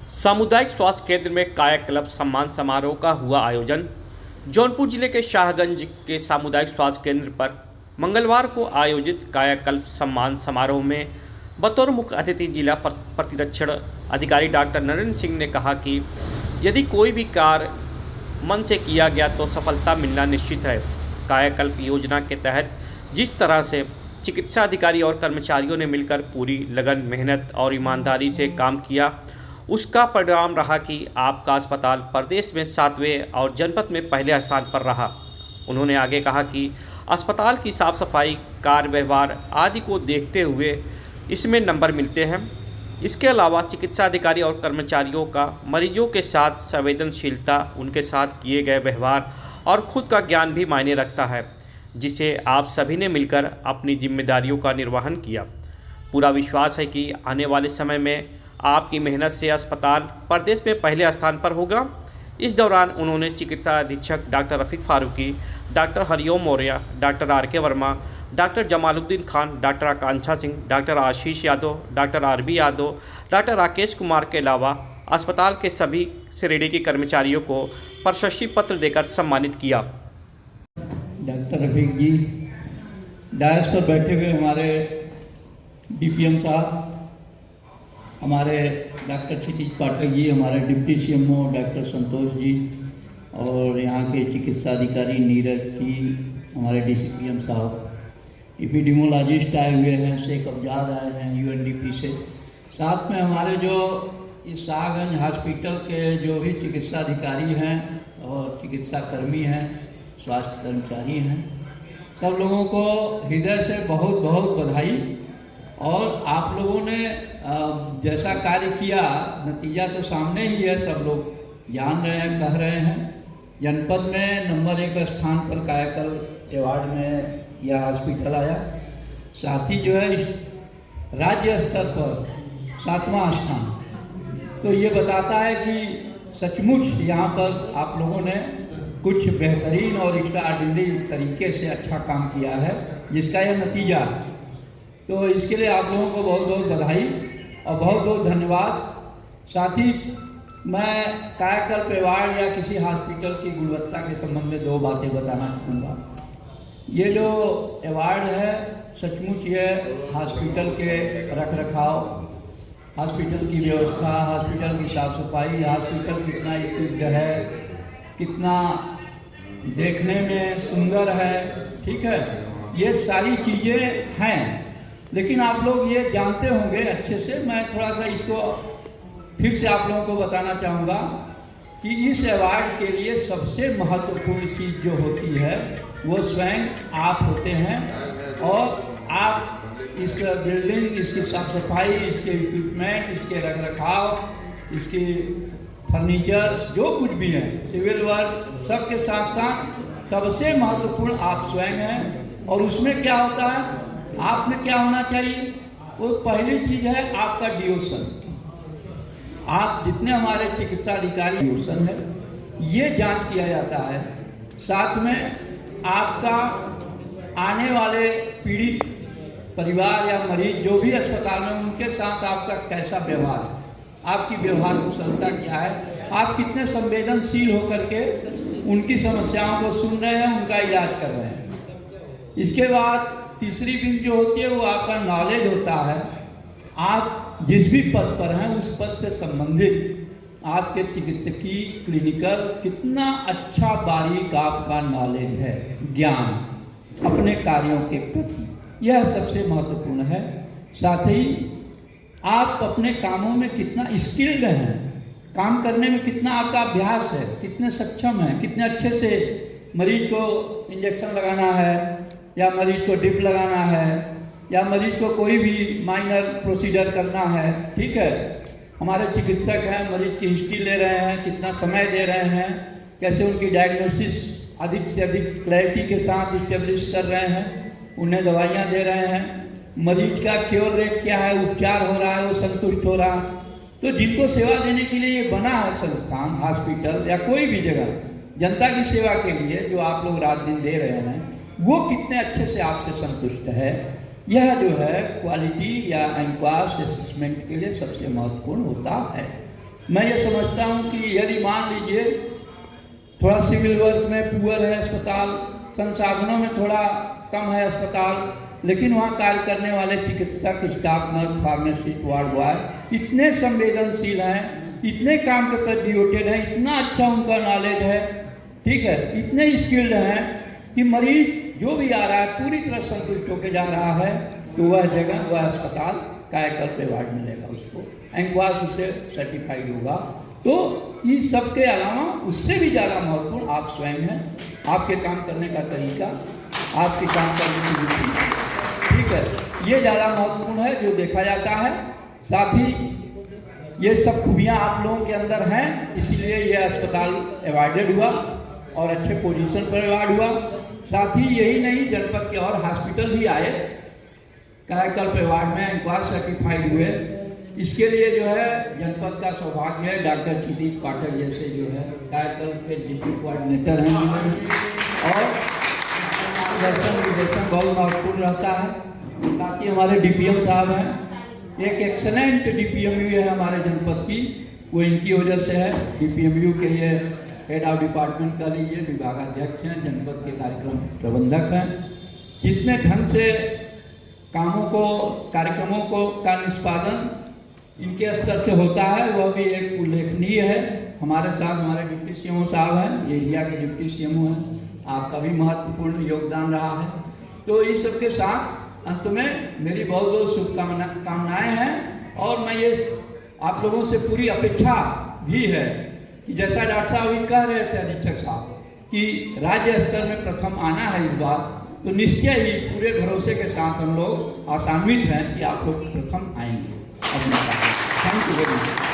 सामुदायिक स्वास्थ्य केंद्र में कायाकल्प सम्मान समारोह का हुआ आयोजन। जौनपुर जिले के शाहगंज के सामुदायिक स्वास्थ्य केंद्र पर मंगलवार को आयोजित कायाकल्प सम्मान समारोह में बतौर मुख्य अतिथि जिला प्रतिरक्षण अधिकारी डॉक्टर नरेंद्र सिंह ने कहा कि यदि कोई भी कार्य मन से किया गया तो सफलता मिलना निश्चित है। कायाकल्प योजना के तहत जिस तरह से चिकित्सा अधिकारी और कर्मचारियों ने मिलकर पूरी लगन, मेहनत और ईमानदारी से काम किया, उसका परिणाम रहा कि आपका अस्पताल प्रदेश में 7वें और जनपद में पहले स्थान पर रहा। उन्होंने आगे कहा कि अस्पताल की साफ सफाई, कार्य व्यवहार आदि को देखते हुए इसमें नंबर मिलते हैं। इसके अलावा चिकित्सा अधिकारी और कर्मचारियों का मरीजों के साथ संवेदनशीलता, उनके साथ किए गए व्यवहार और खुद का ज्ञान भी मायने रखता है, जिसे आप सभी ने मिलकर अपनी जिम्मेदारियों का निर्वहन किया। पूरा विश्वास है कि आने वाले समय में आपकी मेहनत से अस्पताल प्रदेश में पहले स्थान पर होगा। इस दौरान उन्होंने चिकित्सा अधीक्षक doctor Rafiq Farooqui, doctor Hariom Maurya, doctor R K. Verma, doctor Jamaluddin Khan, doctor Akanksha Singh, doctor Ashish Yadav, doctor R B. Yadav, doctor Rakesh Kumar के अलावा अस्पताल के सभी श्रेणी के कर्मचारियों को प्रशस्ति पत्र देकर सम्मानित किया। डॉक्टर रफीक जी, डायस पर बैठे हुए हमारे डीपीएम साहब, हमारे डॉक्टर क्षितिज पाठक जी, हमारे deputy CMO doctor Santosh ji, और यहाँ के चिकित्सा अधिकारी नीरज जी, हमारे डीसीपीएम साहब, एपिडेमियोलॉजिस्ट आए हुए हैं, शेख अफजाद आए हैं यूएनडीपी से, साथ में हमारे जो इस शाहगंज हॉस्पिटल के जो भी चिकित्सा अधिकारी हैं और चिकित्सा कर्मी हैं, स्वास्थ्य कर्मचारी हैं, सब लोगों को हृदय से बहुत बहुत बधाई। और आप लोगों ने जैसा कार्य किया, नतीजा तो सामने ही है, सब लोग जान रहे हैं, कह रहे हैं। जनपद में नंबर 1 स्थान पर कायाकल्प अवार्ड में यह हॉस्पिटल आया, साथ ही जो है राज्य स्तर पर 7वां स्थान। तो ये बताता है कि सचमुच यहाँ पर आप लोगों ने कुछ बेहतरीन और एक्स्ट्राऑर्डिनरी तरीके से अच्छा काम किया है, जिसका यह नतीजा है। तो इसके लिए आप लोगों को बहुत बहुत बधाई और बहुत बहुत धन्यवाद। साथ ही मैं कायाकल्प अवार्ड या किसी हॉस्पिटल की गुणवत्ता के संबंध में 2 बातें बताना चाहूँगा। ये जो अवार्ड है, सचमुच ये हॉस्पिटल के रखरखाव, हॉस्पिटल की व्यवस्था, हॉस्पिटल की साफ सफाई, हॉस्पिटल कितना इक्विप्ड है, कितना देखने में सुंदर है, ठीक है, ये सारी चीज़ें हैं। लेकिन आप लोग ये जानते होंगे अच्छे से, मैं थोड़ा सा इसको फिर से आप लोगों को बताना चाहूँगा कि इस अवार्ड के लिए सबसे महत्वपूर्ण चीज़ जो होती है वो स्वयं आप होते हैं। और आप इस बिल्डिंग, इसकी साफ सफाई, इसके इक्विपमेंट, इसके रखरखाव, इसकी फर्नीचर्स, जो कुछ भी है, सिविल वर्क, सबके साथ साथ सबसे महत्वपूर्ण आप स्वयं हैं। और उसमें क्या होता है, आप में क्या होना चाहिए, वो पहली चीज़ है आपका डिवोशन। आप जितने हमारे चिकित्सा अधिकारी डिवोशन है, ये जांच किया जाता है। साथ में आपका आने वाले पीड़ित परिवार या मरीज जो भी अस्पताल में, उनके साथ आपका कैसा व्यवहार है, आपकी व्यवहार कुशलता क्या है, आप कितने संवेदनशील होकर के उनकी समस्याओं को सुन रहे हैं, उनका इलाज कर रहे हैं। इसके बाद तीसरी बिंदु जो होती है वो आपका नॉलेज होता है। आप जिस भी पद पर हैं उस पद से संबंधित आपके चिकित्सकीय, क्लिनिकल कितना अच्छा बारीक आपका नॉलेज है, ज्ञान अपने कार्यों के प्रति, यह सबसे महत्वपूर्ण है। साथ ही आप अपने कामों में कितना स्किल्ड हैं, काम करने में कितना आपका अभ्यास है, कितने सक्षम हैं, कितने अच्छे से मरीज को इंजेक्शन लगाना है या मरीज को ड्रिप लगाना है या मरीज को कोई भी माइनर प्रोसीजर करना है, ठीक है। हमारे चिकित्सक हैं, मरीज की हिस्ट्री ले रहे हैं, कितना समय दे रहे हैं, कैसे उनकी डायग्नोसिस अधिक से अधिक क्लैरिटी के साथ इस्टेब्लिश कर रहे हैं, उन्हें दवाइयाँ दे रहे हैं, मरीज का क्योर रेट क्या है, उपचार हो रहा है, वो संतुष्ट हो रहा। तो जिनको सेवा देने के लिए ये बना है संस्थान, हॉस्पिटल या कोई भी जगह जनता की सेवा के लिए जो आप लोग रात दिन दे रहे हैं, वो कितने अच्छे से आपसे संतुष्ट है, यह जो है क्वालिटी या एनक्वास असेसमेंट के लिए सबसे महत्वपूर्ण होता है। मैं ये समझता हूँ कि यदि मान लीजिए थोड़ा सिविल वर्क में पुअर है अस्पताल, संसाधनों में थोड़ा कम है अस्पताल, लेकिन वहाँ कार्य करने वाले चिकित्सक, staff nurse, pharmacist, ward boy इतने संवेदनशील हैं, इतने काम के प्रति डिवोटेड हैं, इतना अच्छा उनका नॉलेज है, ठीक है, इतने स्किल्ड हैं कि मरीज जो भी आ रहा है पूरी तरह संतुष्ट होकर जा रहा है, तो वह जगह, वह अस्पताल कायाकल्प अवार्ड मिलेगा उसको, एंक्वास उससे सर्टिफाइड होगा। तो इस सब के अलावा उससे भी ज़्यादा महत्वपूर्ण आप स्वयं हैं, आपके काम करने का तरीका, आपके काम करने की विधि, ठीक है, ये ज़्यादा महत्वपूर्ण है जो देखा जाता है। साथ ही ये सब खूबियाँ आप लोगों के अंदर हैं, इसीलिए ये अस्पताल अवार्डेड हुआ और अच्छे पोजीशन पर अवार्ड हुआ। साथ ही यही नहीं, जनपद के और हॉस्पिटल भी आए कायाकल्प अवार्ड में, एंक्वास सर्टिफाइड हुए। इसके लिए जो है जनपद का सौभाग्य है, डॉक्टर क्षितिज पाठक जैसे जो है कायाकल्प के डिस्ट्रिक्ट कोऑर्डिनेटर हैं और दर्शन विदेशन बहुत महत्वपूर्ण रहता है। साथ ही हमारे डीपीएम साहब हैं, एक एक्सलेंट डीपीएमयू है हमारे जनपद की, वो इनकी वजह से है। डीपीएमयू के ये हेड ऑफ डिपार्टमेंट का लीजिए, विभागाध्यक्ष हैं, जनपद के कार्यक्रम प्रबंधक हैं। जितने ढंग से कामों को, कार्यक्रमों को का निष्पादन इनके स्तर से होता है, वह भी एक उल्लेखनीय है। हमारे साथ हमारे डिप्टी सीएमओ साहब हैं, ये एरिया के डिप्टी सीएमओ हैं, आपका भी महत्वपूर्ण योगदान रहा है। तो इस सब के साथ अंत में मेरी बहुत बहुत शुभकामनाएं हैं और मैं ये आप लोगों से पूरी अपेक्षा भी है कि जैसा डॉक्टर साहब भी कह रहे थे, अधीक्षक साहब, कि राज्य स्तर में प्रथम आना है इस बार, तो निश्चय ही पूरे भरोसे के साथ हम लोग आशान्वित हैं कि आप लोग प्रथम आएंगे। Thank you very much.